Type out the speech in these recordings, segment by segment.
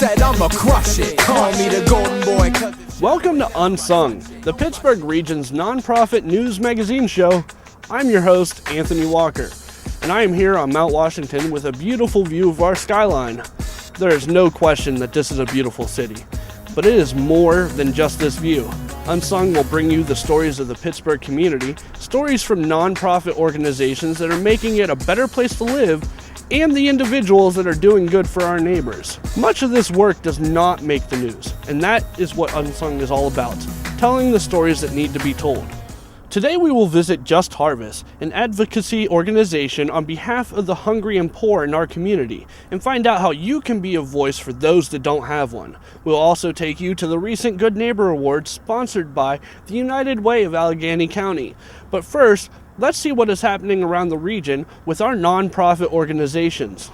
said I'ma crush it. Call me the golden boy. Welcome to Unsung, the Pittsburgh region's nonprofit news magazine show. I'm your host, Anthony Walker, and I am here on Mount Washington with a beautiful view of our skyline. There is no question that this is a beautiful city, but it is more than just this view. Unsung will bring you the stories of the Pittsburgh community, stories from nonprofit organizations that are making it a better place to live, and the individuals that are doing good for our neighbors. Much of this work does not make the news, and that is what Unsung is all about, telling the stories that need to be told. Today we will visit Just Harvest, an advocacy organization on behalf of the hungry and poor in our community, and find out how you can be a voice for those that don't have one. We'll also take you to the recent Good Neighbor Award sponsored by the United Way of Allegheny County. But first, let's see what is happening around the region with our nonprofit organizations.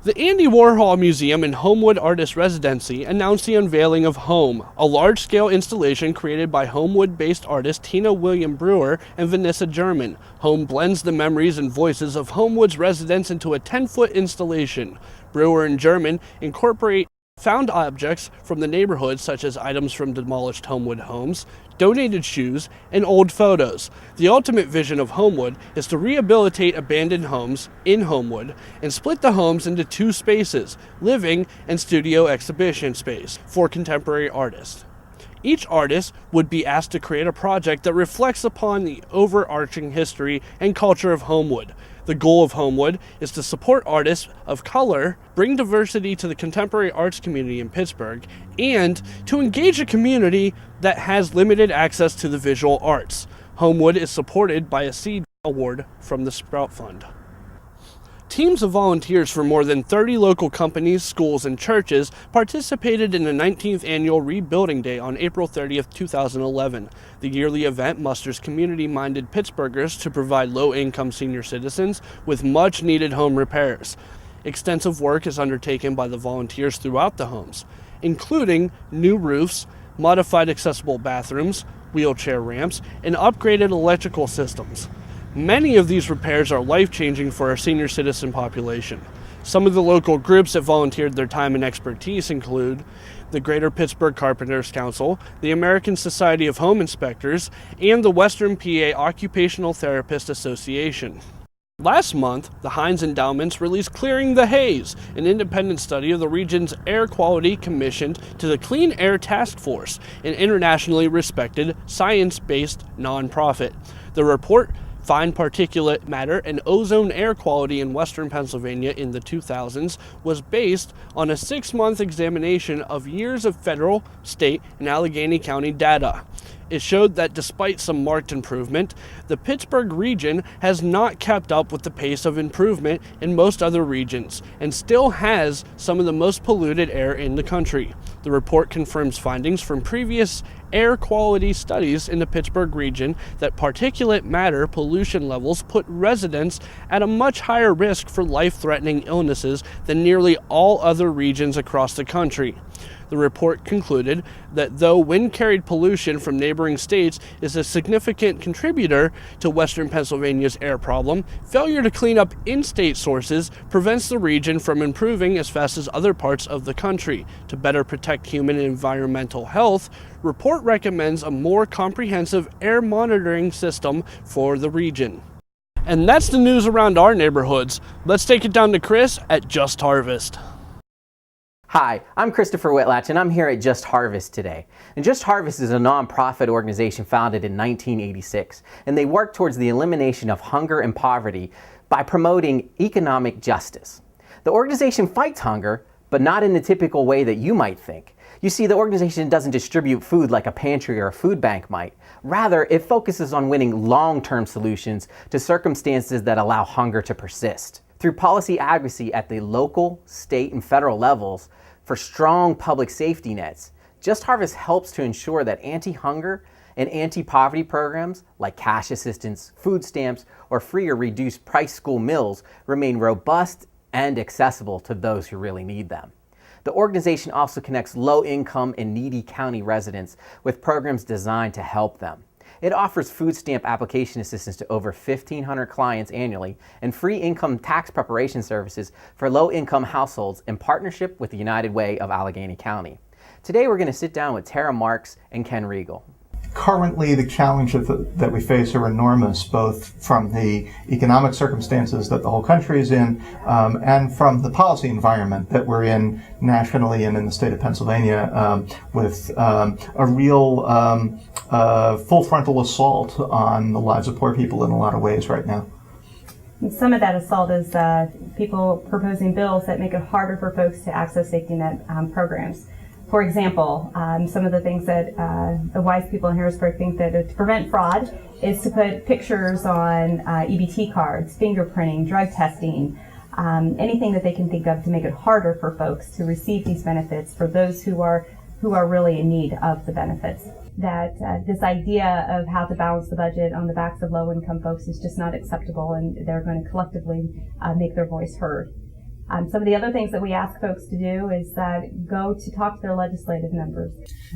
The Andy Warhol Museum and Homewood Artist Residency announced the unveiling of Home, a large-scale installation created by Homewood-based artists Tina William Brewer and Vanessa German. Home blends the memories and voices of Homewood's residents into a 10-foot installation. Brewer and German incorporate found objects from the neighborhood, such as items from demolished Homewood homes, donated shoes, and old photos. The ultimate vision of Homewood is to rehabilitate abandoned homes in Homewood and split the homes into two spaces, living and studio exhibition space, for contemporary artists. Each artist would be asked to create a project that reflects upon the overarching history and culture of Homewood. The goal of Homewood is to support artists of color, bring diversity to the contemporary arts community in Pittsburgh, and to engage a community that has limited access to the visual arts. Homewood is supported by a seed award from the Sprout Fund. Teams of volunteers from more than 30 local companies, schools, and churches participated in the 19th annual Rebuilding Day on April 30th, 2011. The yearly event musters community-minded Pittsburghers to provide low-income senior citizens with much-needed home repairs. Extensive work is undertaken by the volunteers throughout the homes, including new roofs, modified accessible bathrooms, wheelchair ramps, and upgraded electrical systems. Many of these repairs are life-changing for our senior citizen population. Some of the local groups that volunteered their time and expertise include the Greater Pittsburgh Carpenters Council, the American Society of Home Inspectors, and the Western PA Occupational Therapist Association. Last month, the Heinz Endowments released Clearing the Haze, an independent study of the region's air quality commissioned to the Clean Air Task Force, an internationally respected, science-based nonprofit. The report fine particulate matter and ozone air quality in western Pennsylvania in the 2000s was based on a 6-month examination of years of federal, state, and Allegheny County data. It showed that despite some marked improvement, the Pittsburgh region has not kept up with the pace of improvement in most other regions and still has some of the most polluted air in the country. The report confirms findings from previous air quality studies in the Pittsburgh region that particulate matter pollution levels put residents at a much higher risk for life-threatening illnesses than nearly all other regions across the country. The report concluded that though wind-carried pollution from neighboring states is a significant contributor to western Pennsylvania's air problem, failure to clean up in-state sources prevents the region from improving as fast as other parts of the country. To better protect human and environmental health, report recommends a more comprehensive air monitoring system for the region. And that's the news around our neighborhoods. Let's take it down to Chris at Just Harvest. Hi, I'm Christopher Whitlatch and I'm here at Just Harvest today. And Just Harvest is a nonprofit organization founded in 1986, and they work towards the elimination of hunger and poverty by promoting economic justice. The organization fights hunger, but not in the typical way that you might think. You see, the organization doesn't distribute food like a pantry or a food bank might. Rather, it focuses on winning long-term solutions to circumstances that allow hunger to persist. Through policy advocacy at the local, state, and federal levels for strong public safety nets, Just Harvest helps to ensure that anti-hunger and anti-poverty programs like cash assistance, food stamps, or free or reduced price school meals remain robust and accessible to those who really need them. The organization also connects low-income and needy county residents with programs designed to help them. It offers food stamp application assistance to over 1,500 clients annually and free income tax preparation services for low-income households in partnership with the United Way of Allegheny County. Today we're going to sit down with Tara Marks and Ken Regal. Currently, the challenges that we face are enormous, both from the economic circumstances that the whole country is in and from the policy environment that we're in nationally and in the state of Pennsylvania, with a real full frontal assault on the lives of poor people in a lot of ways right now. Some of that assault is people proposing bills that make it harder for folks to access safety net programs. For example, some of the things that the wise people in Harrisburg think that to prevent fraud is to put pictures on EBT cards, fingerprinting, drug testing, anything that they can think of to make it harder for folks to receive these benefits for those who are really in need of the benefits. That this idea of how to balance the budget on the backs of low-income folks is just not acceptable, and they're going to collectively make their voice heard. Some of the other things that we ask folks to do is go to talk to their legislative members.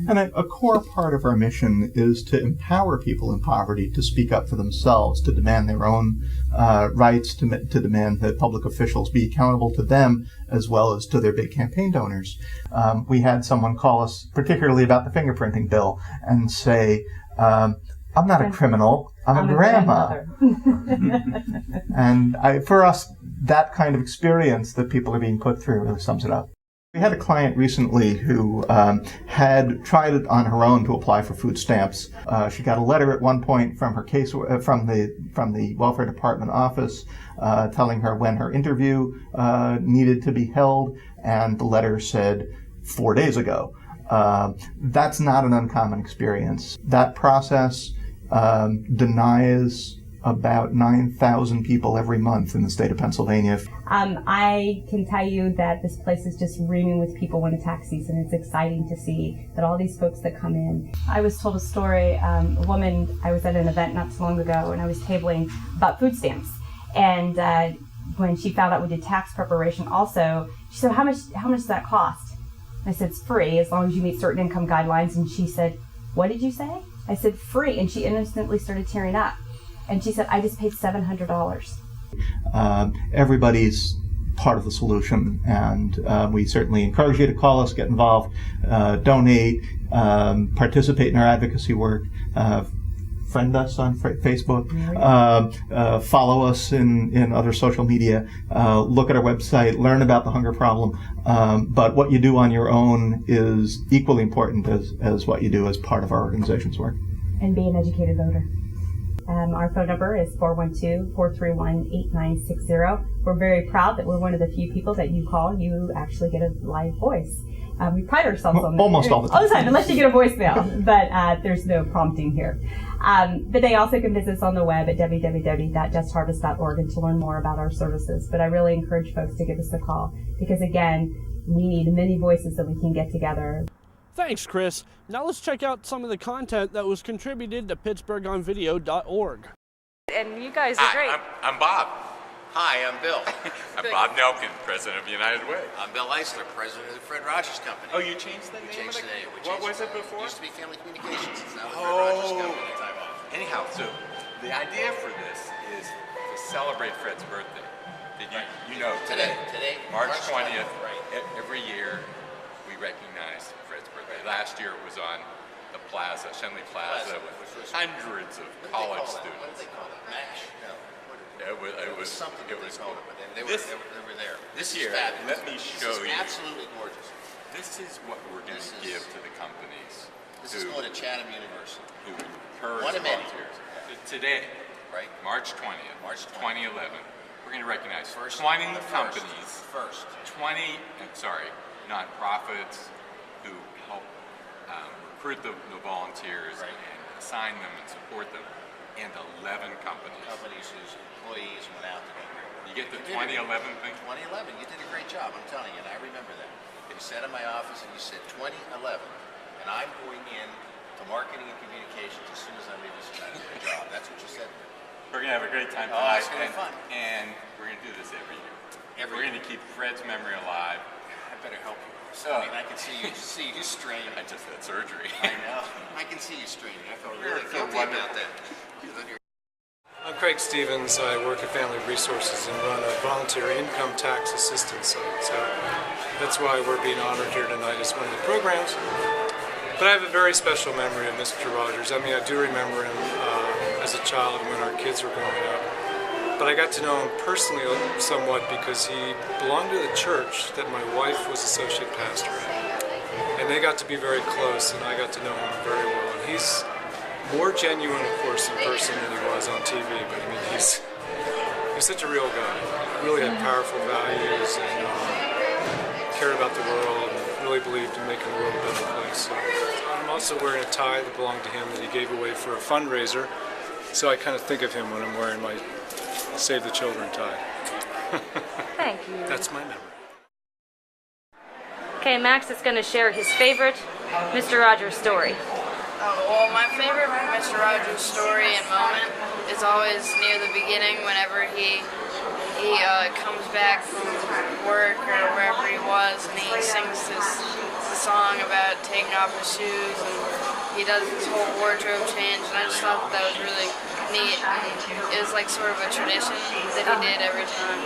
And a core part of our mission is to empower people in poverty to speak up for themselves, to demand their own rights, to demand that public officials be accountable to them as well as to their big campaign donors. We had someone call us, particularly about the fingerprinting bill, and say, I'm not a criminal, I'm a grandma. And for us, that kind of experience that people are being put through really sums it up. We had a client recently who had tried it on her own to apply for food stamps. She got a letter at one point from her from the welfare department office telling her when her interview needed to be held, and the letter said 4 days ago. That's not an uncommon experience. That process denies about 9,000 people every month in the state of Pennsylvania. I can tell you that this place is just ringing with people when it's tax season. It's exciting to see that all these folks that come in. I was told a story, a woman, I was at an event not so long ago, and I was tabling about food stamps. And when she found out we did tax preparation also, she said, how much does that cost? And I said, it's free as long as you meet certain income guidelines. And she said, what did you say? I said, free. And she instantly started tearing up. And she said, I just paid $700. Everybody's part of the solution, and we certainly encourage you to call us, get involved, donate, participate in our advocacy work, friend us on Facebook, follow us in other social media, look at our website, learn about the hunger problem. But what you do on your own is equally important as what you do as part of our organization's work. And be an educated voter. Our phone number is 412-431-8960. We're very proud that we're one of the few people that you call, you actually get a live voice. We pride ourselves on that. Almost all the time. All the time, unless you get a voicemail, but there's no prompting here. But they also can visit us on the web at www.justharvest.org and to learn more about our services. But I really encourage folks to give us a call because, again, we need many voices that we can get together. Thanks, Chris. Now let's check out some of the content that was contributed to PittsburghOnVideo.org. And you guys are great. I'm Bob. Hi, I'm Bill. I'm Bob Nelkin, president of United Way. I'm Bill Eisler, president of the Fred Rogers Company. Oh, you changed the name? Changed the name. What was it before? It used to be Family Communications. It's now the Fred Rogers Company. Anyhow, so the idea for this is to celebrate Fred's birthday. Did you know today, March 20th, every year we recognize Fred's birthday. Last year it was on the plaza, Shenley Plaza, with hundreds of college students. What did they call it? MASH? No. It was something it they was called it, but they were there. This is year, fabulous. let me show this is you. Absolutely gorgeous. This is what we're going to give to the companies. This is going to Chatham University. Who encourage One of many. volunteers. Today, right? March 20th, March 2011, we're going to recognize 20 companies, first 20, nonprofits who help recruit the volunteers and assign them and support them, and 11 companies. Companies whose employees went out to do great. You get the 2011 thing? 2011, you did a great job, I'm telling you, and I remember that. You sat in my office and you said 2011, and I'm going in to marketing and communications as soon as I leave this United Way job. That's what you said. We're going to have a great time tonight. It's going to be fun. And we're going to do this every year. We're going to keep Fred's memory alive. I better help you. So, I mean, I can see you straining. I just had surgery. I know. I can see you straining. I felt really guilty about that. I'm Craig Stevens. I work at Family Resources and run a volunteer income tax assistance site. So that's why we're being honored here tonight as one of the programs. But I have a very special memory of Mr. Rogers. I mean, I do remember him as a child when our kids were growing up. But I got to know him personally somewhat because he belonged to the church that my wife was associate pastor at. And they got to be very close, and I got to know him very well. And he's more genuine, of course, in person than he was on TV. But I mean, he's such a real guy. He really had powerful values and cared about the world and really believed in making the world a better place. So I'm also wearing a tie that belonged to him that he gave away for a fundraiser. So I kind of think of him when I'm wearing my Save the Children tie. Thank you. That's my memory. Okay, Max is going to share his favorite Mr. Rogers story. Well, my favorite Mr. Rogers story and moment is always near the beginning whenever he comes back from work or wherever he was, and he sings this song about taking off his shoes, and he does his whole wardrobe change, and I just thought that was really neat. It was like sort of a tradition that he did every time.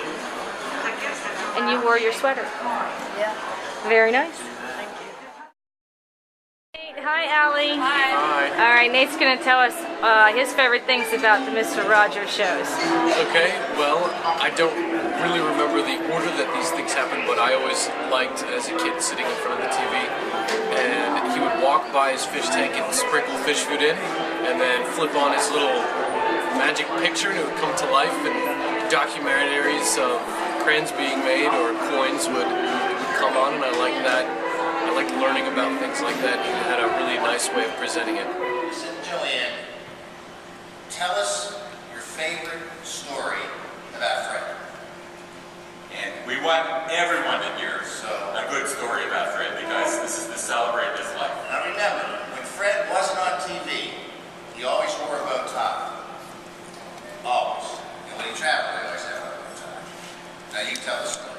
And you wore your sweater. Yeah. Very nice. Thank you. Hi, Allie. Hi. All right, Nate's going to tell us his favorite things about the Mr. Rogers shows. Okay, well, I don't really remember the order that these things happened, but I always liked, as a kid, sitting in front of the TV, and he would walk by his fish tank and sprinkle fish food in, and then flip on his little magic picture, and it would come to life, and documentaries of crayons being made or coins would come on, and I liked that. I liked learning about things like that. He had a really nice way of presenting it. Joanne, tell us your favorite story about Fred. And we want everyone to hear a good story about Fred because this is to celebrate his life. Now remember, when Fred wasn't on TV, he always wore a bow tie. Always. And when he traveled, he always had a bow tie. Now you tell the story.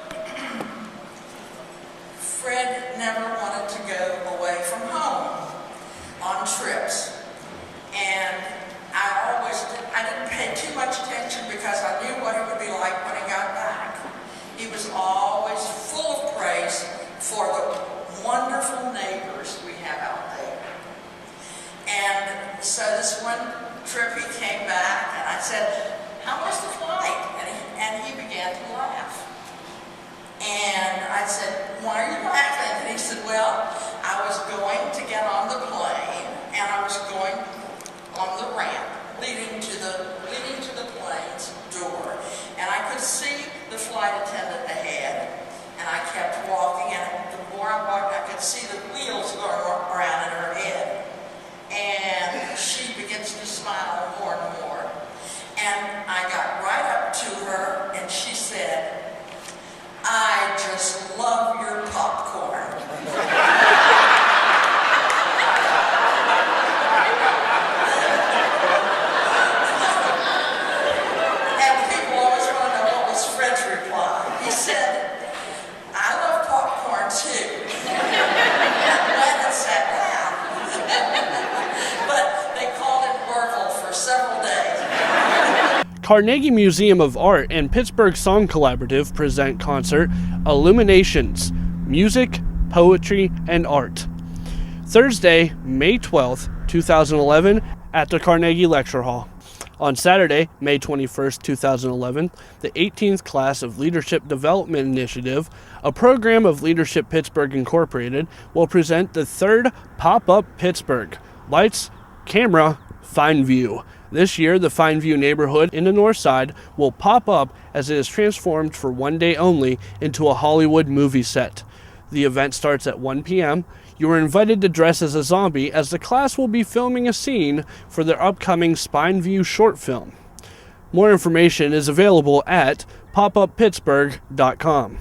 Fred never wanted to go away from home on trips. And I didn't pay too much attention because I knew what it would be like when he got back. He was always full of praise for the wonderful neighbors we have out there. And so this one trip he came back and I said, "How was the flight?" And he began to laugh. And I said, "Why are you laughing?" And he said, "Well, I was going to get on the plane and I was going on the ramp leading to the plane's door. And I could see the flight attendant ahead. And I kept walking, and the more I walked, I could see the wheels going around in her head. And she begins to smile more and more. And I got right up to her, and she said, "I just love your popcorn." And people always want to know what was Fred's reply. He said, "I love popcorn too." And went and sat down. But they called him Burgle for several days. Carnegie Museum of Art and Pittsburgh Song Collaborative present concert Illuminations, Music, Poetry, and Art. Thursday, May 12th, 2011, at the Carnegie Lecture Hall. On Saturday, May 21st, 2011, the 18th class of Leadership Development Initiative, a program of Leadership Pittsburgh Incorporated, will present the third Pop-Up Pittsburgh, Lights, Camera, Fine View. This year, the Fine View neighborhood in the north side will pop up as it is transformed for one day only into a Hollywood movie set. The event starts at 1 p.m. You are invited to dress as a zombie as the class will be filming a scene for their upcoming Spine View short film. More information is available at popuppittsburgh.com.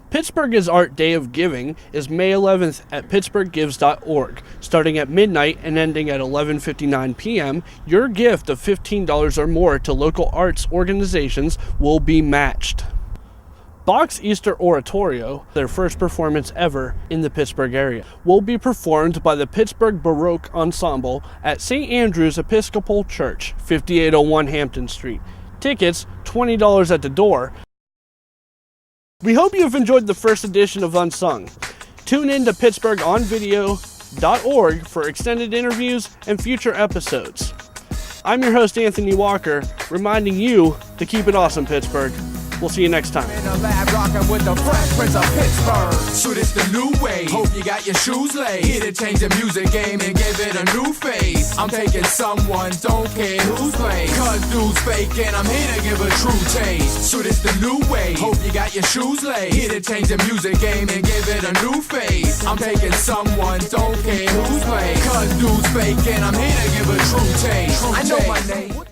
Pittsburgh's Art Day of Giving is May 11th at pittsburghgives.org. Starting at midnight and ending at 11:59 p.m., your gift of $15 or more to local arts organizations will be matched. Bach's Easter Oratorio, their first performance ever in the Pittsburgh area, will be performed by the Pittsburgh Baroque Ensemble at St. Andrew's Episcopal Church, 5801 Hampton Street. Tickets, $20 at the door. We hope you have enjoyed the first edition of Unsung. Tune in to PittsburghOnVideo.org for extended interviews and future episodes. I'm your host, Anthony Walker, reminding you to keep it awesome, Pittsburgh. We'll see you next time. In a lab rocking with the Fresh Prince of Pittsburgh. So this the new wave. Hope you got your shoes laid. Here to change the music game and give it a new face. I'm taking someone, don't care who's playing. Cause dudes fake and I'm here to give a true taste. So this the new wave. Hope you got your shoes laid. Here to change the music game and give it a new face. I'm taking someone, don't care who's playing. Cause dudes fake and I'm here to give a true taste. I know my name.